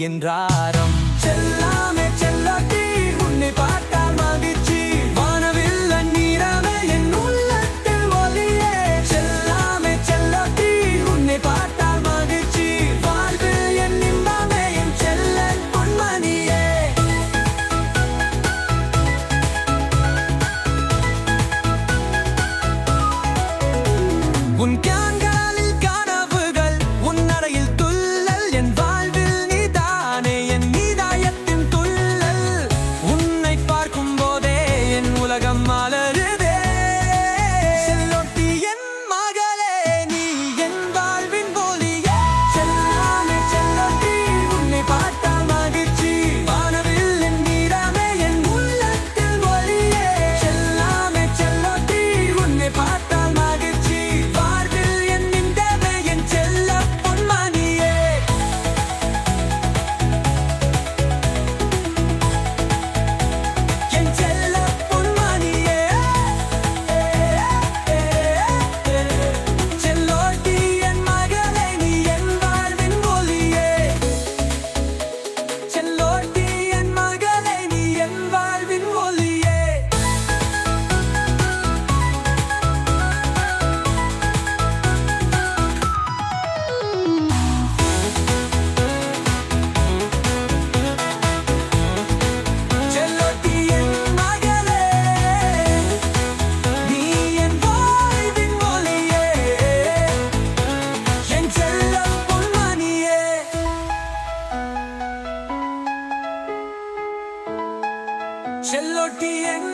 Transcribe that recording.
என்றாரம். செல்லாமே செல்லாட்டி உன்னை பார்த்தால் மகிழ்ச்சி, வானவில் நீரமே என் உள்ளத்தில் ஒளியே. செல்லாமே செல்லாட்டி உன்னை பார்த்தால் மகிழ்ச்சி, வாழ்வில் என் இன்பமே என் செல்ல பொன்மணியே. உன் கண்களில் கனவுகள், உன் நடையில் துள்ளல், என் வாழ்வில் நீதானே என் இதயத்தின் துள்ளல். உன்னை பார்க்கும் போதே என் உலகம் மலருதே. செல்லொட்டி என் மகளே, நீ என் வாழ்வின் ஒளியே. செல்லாமே செல்லொட்டி உன்னை பார்த்தால் மகிழ்ச்சி, வானவில் என் நீரமே என் உள்ளத்தில் ஒளியே. செல்லாமே செல்லொட்டி உன்னை பார்த்தால் மகிழ்ச்சி, வாழ்வில் என் இன்பமே என் செல்ல பொன்மணியே. என் செல்ல பொன்மணியே. செல்லோட்டி என் மகளே, நீ என் வாழ்வின் ஒளியே. செல்லோட்டி என் மகளே, நீ என் வாழ்வின் ஒளியே. செல்லோட்டி என் மகளே, நீ என் வாழ்வின் ஒளியே. என் செல்ல பொன்மணியே. செல்லோட்டி என்